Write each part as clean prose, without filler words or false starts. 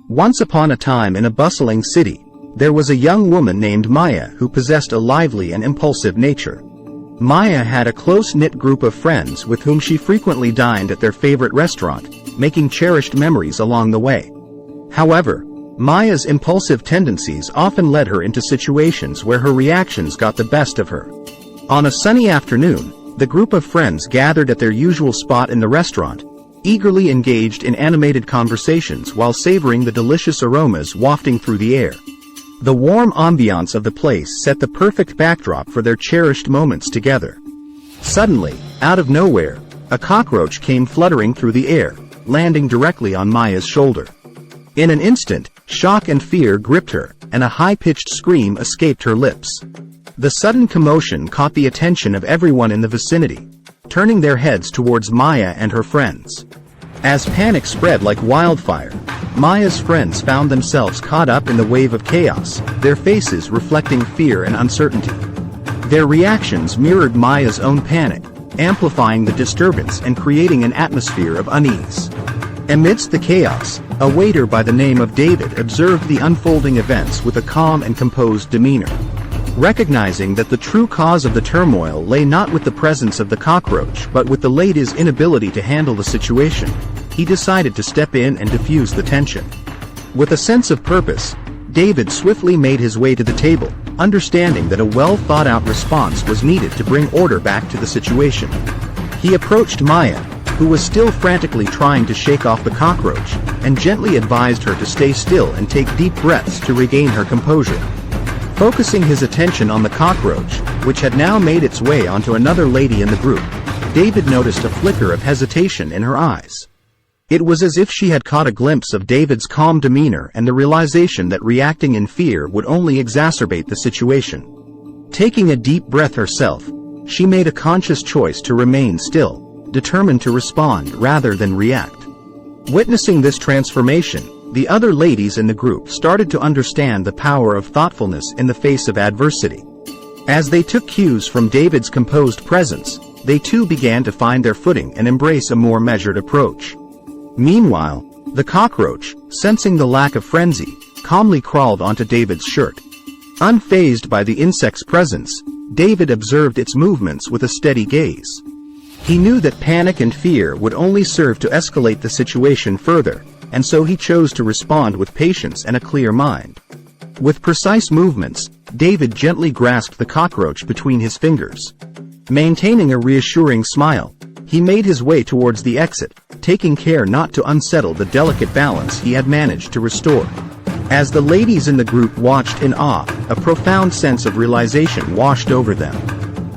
Once upon a time in a bustling city, there was a young woman named Maya who possessed a lively and impulsive nature. Maya had a close-knit group of friends with whom she frequently dined at their favorite restaurant, making cherished memories along the way. However, Maya's impulsive tendencies often led her into situations where her reactions got the best of her. On a sunny afternoon, the group of friends gathered at their usual spot in the restaurant, eagerly engaged in animated conversations while savoring the delicious aromas wafting through the air. The warm ambiance of the place set the perfect backdrop for their cherished moments together. Suddenly, out of nowhere, a cockroach came fluttering through the air, landing directly on Maya's shoulder. In an instant, shock and fear gripped her, and a high-pitched scream escaped her lips. The sudden commotion caught the attention of everyone in the vicinity, turning their heads towards Maya and her friends. As panic spread like wildfire, Maya's friends found themselves caught up in the wave of chaos, their faces reflecting fear and uncertainty. Their reactions mirrored Maya's own panic, amplifying the disturbance and creating an atmosphere of unease. Amidst the chaos, a waiter by the name of David observed the unfolding events with a calm and composed demeanor. Recognizing that the true cause of the turmoil lay not with the presence of the cockroach but with the lady's inability to handle the situation, he decided to step in and diffuse the tension. With a sense of purpose, David swiftly made his way to the table, understanding that a well-thought-out response was needed to bring order back to the situation. He approached Maya, who was still frantically trying to shake off the cockroach, and gently advised her to stay still and take deep breaths to regain her composure. Focusing his attention on the cockroach, which had now made its way onto another lady in the group, David noticed a flicker of hesitation in her eyes. It was as if she had caught a glimpse of David's calm demeanor and the realization that reacting in fear would only exacerbate the situation. Taking a deep breath herself, she made a conscious choice to remain still, determined to respond rather than react. Witnessing this transformation, the other ladies in the group started to understand the power of thoughtfulness in the face of adversity. As they took cues from David's composed presence, they too began to find their footing and embrace a more measured approach. Meanwhile, the cockroach, sensing the lack of frenzy, calmly crawled onto David's shirt. Unfazed by the insect's presence, David observed its movements with a steady gaze. He knew that panic and fear would only serve to escalate the situation further, and so he chose to respond with patience and a clear mind. With precise movements, David gently grasped the cockroach between his fingers. Maintaining a reassuring smile, he made his way towards the exit, taking care not to unsettle the delicate balance he had managed to restore. As the ladies in the group watched in awe, a profound sense of realization washed over them.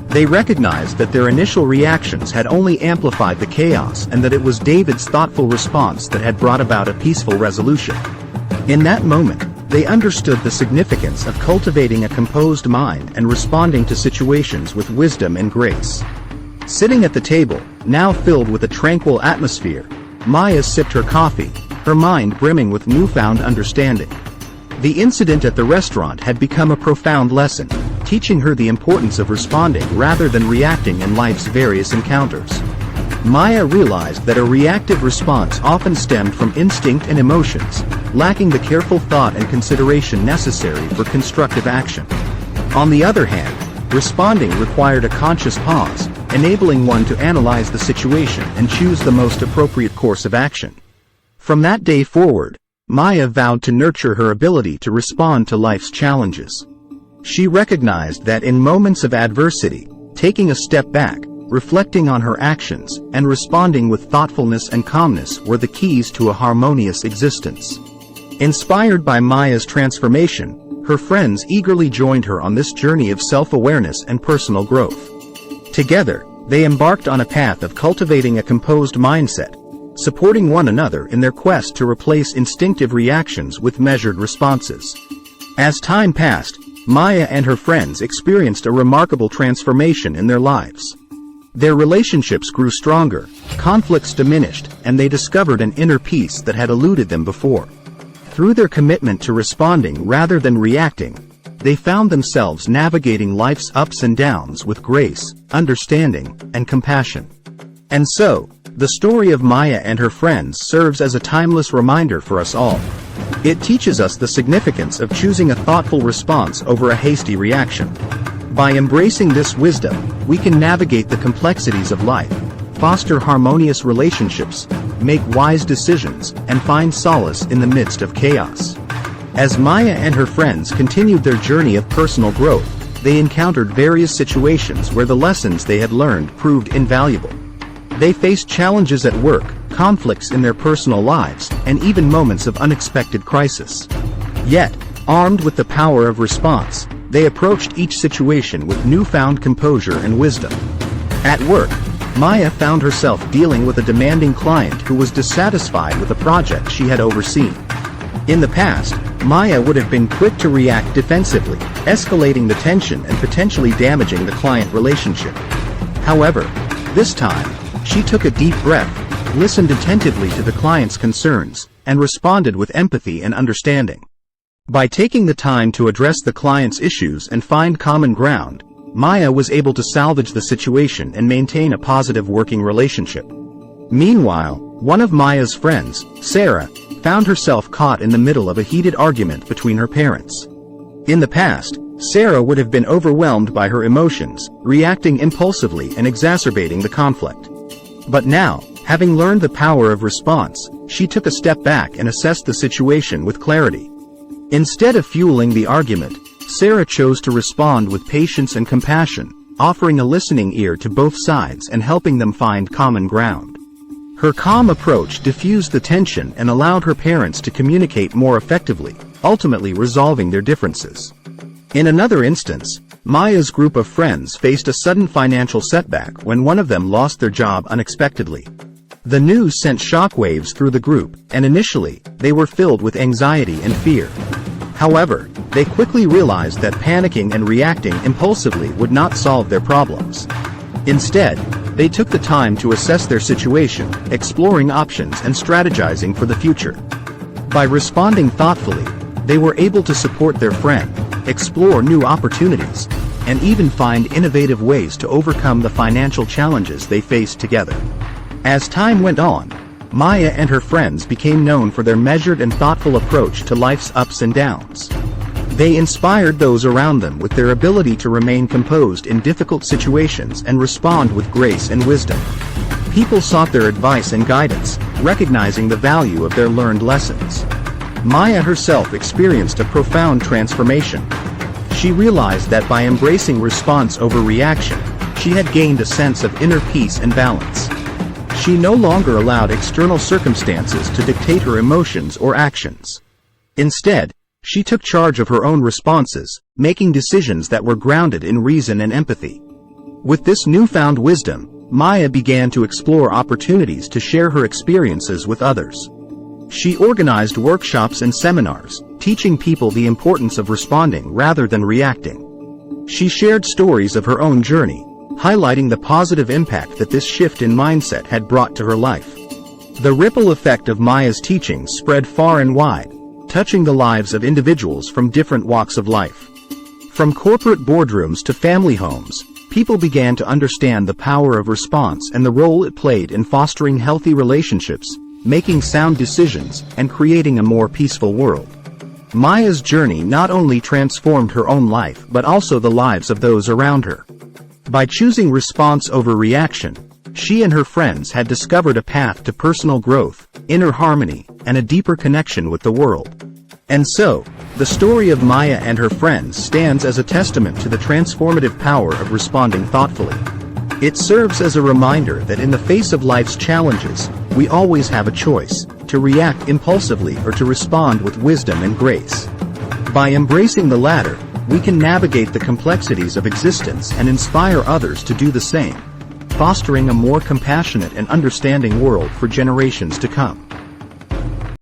They recognized that their initial reactions had only amplified the chaos and that it was David's thoughtful response that had brought about a peaceful resolution. In that moment, they understood the significance of cultivating a composed mind and responding to situations with wisdom and grace. Sitting at the table, now filled with a tranquil atmosphere, Maya sipped her coffee, her mind brimming with newfound understanding. The incident at the restaurant had become a profound lesson, teaching her the importance of responding rather than reacting in life's various encounters. Maya realized that a reactive response often stemmed from instinct and emotions, lacking the careful thought and consideration necessary for constructive action. On the other hand, responding required a conscious pause, enabling one to analyze the situation and choose the most appropriate course of action. From that day forward, Maya vowed to nurture her ability to respond to life's challenges. She recognized that in moments of adversity, taking a step back, reflecting on her actions, and responding with thoughtfulness and calmness were the keys to a harmonious existence. Inspired by Maya's transformation, her friends eagerly joined her on this journey of self-awareness and personal growth. Together, they embarked on a path of cultivating a composed mindset, supporting one another in their quest to replace instinctive reactions with measured responses. As time passed, Maya and her friends experienced a remarkable transformation in their lives. Their relationships grew stronger, conflicts diminished, and they discovered an inner peace that had eluded them before. Through their commitment to responding rather than reacting, they found themselves navigating life's ups and downs with grace, understanding, and compassion. And so, the story of Maya and her friends serves as a timeless reminder for us all. It teaches us the significance of choosing a thoughtful response over a hasty reaction. By embracing this wisdom, we can navigate the complexities of life, foster harmonious relationships, make wise decisions, and find solace in the midst of chaos. As Maya and her friends continued their journey of personal growth, they encountered various situations where the lessons they had learned proved invaluable. They faced challenges at work, conflicts in their personal lives, and even moments of unexpected crisis. Yet, armed with the power of response, they approached each situation with newfound composure and wisdom. At work, Maya found herself dealing with a demanding client who was dissatisfied with a project she had overseen. In the past, Maya would have been quick to react defensively, escalating the tension and potentially damaging the client relationship. However, this time, she took a deep breath, listened attentively to the client's concerns, and responded with empathy and understanding. By taking the time to address the client's issues and find common ground, Maya was able to salvage the situation and maintain a positive working relationship. Meanwhile, one of Maya's friends, Sarah, found herself caught in the middle of a heated argument between her parents. In the past, Sarah would have been overwhelmed by her emotions, reacting impulsively and exacerbating the conflict. But now, having learned the power of response, she took a step back and assessed the situation with clarity. Instead of fueling the argument, Sarah chose to respond with patience and compassion, offering a listening ear to both sides and helping them find common ground. Her calm approach diffused the tension and allowed her parents to communicate more effectively, ultimately resolving their differences. In another instance, Maya's group of friends faced a sudden financial setback when one of them lost their job unexpectedly. The news sent shockwaves through the group, and initially, they were filled with anxiety and fear. However, they quickly realized that panicking and reacting impulsively would not solve their problems. Instead, they took the time to assess their situation, exploring options and strategizing for the future. By responding thoughtfully, they were able to support their friend, explore new opportunities, and even find innovative ways to overcome the financial challenges they faced together. As time went on, Maya and her friends became known for their measured and thoughtful approach to life's ups and downs. They inspired those around them with their ability to remain composed in difficult situations and respond with grace and wisdom. People sought their advice and guidance, recognizing the value of their learned lessons. Maya herself experienced a profound transformation. She realized that by embracing response over reaction, she had gained a sense of inner peace and balance. She no longer allowed external circumstances to dictate her emotions or actions. Instead, she took charge of her own responses, making decisions that were grounded in reason and empathy. With this newfound wisdom, Maya began to explore opportunities to share her experiences with others. She organized workshops and seminars, teaching people the importance of responding rather than reacting. She shared stories of her own journey, highlighting the positive impact that this shift in mindset had brought to her life. The ripple effect of Maya's teachings spread far and wide, touching the lives of individuals from different walks of life. From corporate boardrooms to family homes, people began to understand the power of response and the role it played in fostering healthy relationships, making sound decisions, and creating a more peaceful world. Maya's journey not only transformed her own life but also the lives of those around her. By choosing response over reaction, she and her friends had discovered a path to personal growth, inner harmony, and a deeper connection with the world. And so, the story of Maya and her friends stands as a testament to the transformative power of responding thoughtfully. It serves as a reminder that in the face of life's challenges, we always have a choice, to react impulsively or to respond with wisdom and grace. By embracing the latter, we can navigate the complexities of existence and inspire others to do the same, fostering a more compassionate and understanding world for generations to come.